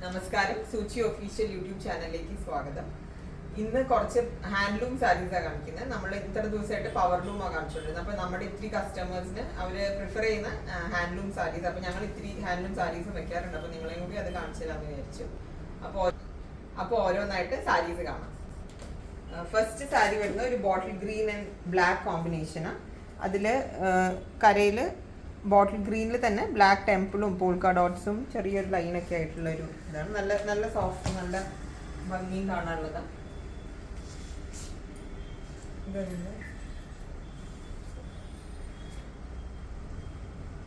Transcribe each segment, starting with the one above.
നമസ്കാരം, സൂചി official YouTube ചാനലിലേക്ക് സ്വാഗതം. ഇന്ന് കുറച്ച് ഹാൻഡ്ലൂം സാരീസാണ് കാണിക്കുന്നത്. നമ്മൾ ഇത്ര ദിവസമായിട്ട് പവർലൂമാണ് കാണിച്ചുകൊണ്ടിരുന്നത്. അപ്പോൾ നമ്മുടെ ഇത്തിരി കസ്റ്റമേഴ്സിന് അവർ പ്രിഫർ ചെയ്യുന്ന ഹാൻഡ്ലൂം സാരീസ്, അപ്പോൾ ഞങ്ങൾ ഇത്തിരി ഹാൻഡ്ലൂം സാരീസ് വെക്കാറുണ്ട്. അപ്പോൾ നിങ്ങളെയും കൂടി അത് കാണിച്ചു തരാമെന്ന് വിചാരിച്ചു. അപ്പോൾ ഓരോന്നായിട്ട് സാരീസ് കാണാം. ഫസ്റ്റ് സാരി വരുന്നത് ഒരു ബോട്ടിൽ ഗ്രീൻ ആൻഡ് ബ്ലാക്ക് കോമ്പിനേഷനാണ്. അതിൽ കരയിൽ ബോട്ടിൽ ഗ്രീനിൽ തന്നെ ബ്ലാക്ക് ടെമ്പിളും പോൾക്ക ഡോട്ട്സും ചെറിയൊരു ലൈനൊക്കെ ആയിട്ടുള്ള ഒരു ഇതാണ്. നല്ല നല്ല സോഫ്റ്റ്, നല്ല ഭംഗിയും കാണാനുള്ളതാണ്.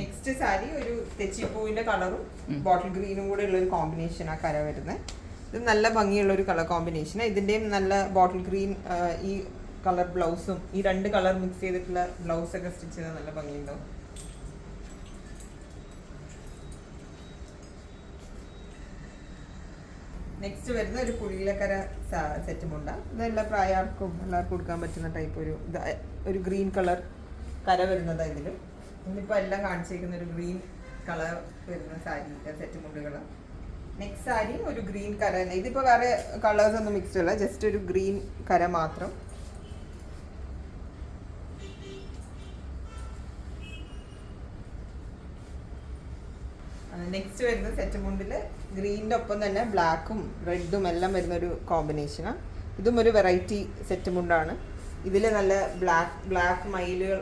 നെക്സ്റ്റ് സാരി ഒരു തെച്ചിപ്പൂവിന്റെ കളറും ബോട്ടിൽ ഗ്രീനും കൂടെ ഉള്ള ഒരു കോമ്പിനേഷൻ ആ കര വരുന്നത്. ഇത് നല്ല ഭംഗിയുള്ള ഒരു കളർ കോമ്പിനേഷനാണ്. ഇതിന്റെയും നല്ല ബോട്ടിൽ ഗ്രീൻ ഈ കളർ ബ്ലൗസും ഈ രണ്ട് കളർ മിക്സ് ചെയ്തിട്ടുള്ള ബ്ലൗസൊക്കെ സ്റ്റിച്ച് ചെയ്താൽ നല്ല ഭംഗിയുണ്ടാവും. നെക്സ്റ്റ് വരുന്ന ഒരു പുളിയിലക്കര സെറ്റും ഉണ്ട്. ഇതെല്ലാ പ്രായർക്കും എല്ലാവർക്കും കൊടുക്കാൻ പറ്റുന്ന ടൈപ്പ് ഒരു ഗ്രീൻ കളർ കര വരുന്നതാണ് ഇതിൽ. ഇന്നിപ്പോൾ എല്ലാം കാണിച്ചിരിക്കുന്ന ഒരു ഗ്രീൻ കളർ വരുന്ന സാരി സെറ്റ് മുണ്ടുകൾ. നെക്സ്റ്റ് സാരി ഒരു ഗ്രീൻ കര തന്നെ. ഇതിപ്പോൾ വേറെ കളേഴ്സ് ഒന്നും മിക്സ്ഡ് അല്ല, ജസ്റ്റ് ഒരു ഗ്രീൻ കര മാത്രം. നെക്സ്റ്റ് വരുന്ന സെറ്റ് മുണ്ടിൽ ഗ്രീനിൻ്റെ ഒപ്പം തന്നെ ബ്ലാക്കും റെഡും എല്ലാം വരുന്ന ഒരു കോമ്പിനേഷനാണ്. ഇതും ഒരു വെറൈറ്റി സെറ്റ് മുണ്ടാണ്. ഇതിൽ നല്ല ബ്ലാക്ക്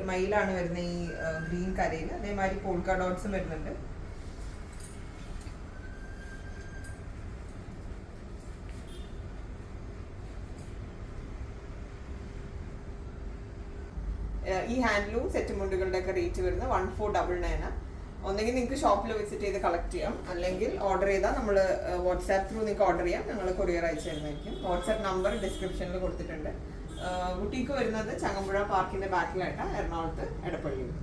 മയിലാണ് വരുന്ന ഈ ഗ്രീൻ കരയിൽ. അതേമാതിരി പോൾക്ക ഡോട്ട്സും വരുന്നുണ്ട്. ഈ ഹാൻഡ്ലൂം സെറ്റ് മുണ്ടുകളുടെ ഒക്കെ റേറ്റ് വരുന്നത് 1499. ഒന്നെങ്കിൽ നിങ്ങൾക്ക് ഷോപ്പിൽ വിസിറ്റ് ചെയ്ത് കളക്ട് ചെയ്യാം, അല്ലെങ്കിൽ ഓർഡർ ചെയ്താൽ നമ്മൾ വാട്സാപ്പ് ത്രൂ നിങ്ങൾക്ക് ഓർഡർ ചെയ്യാം. ഞങ്ങൾ കൊറിയർ അയച്ചു തരുന്നതായിരിക്കും. വാട്സാപ്പ് നമ്പർ ഡിസ്ക്രിപ്ഷനിൽ കൊടുത്തിട്ടുണ്ട്. ബുട്ടീക്ക് വരുന്നത് ചങ്ങമ്പുഴ പാർക്കിൻ്റെ ബാക്കിലായിട്ടാണ്, എറണാകുളത്ത് എടപ്പള്ളിയിൽ.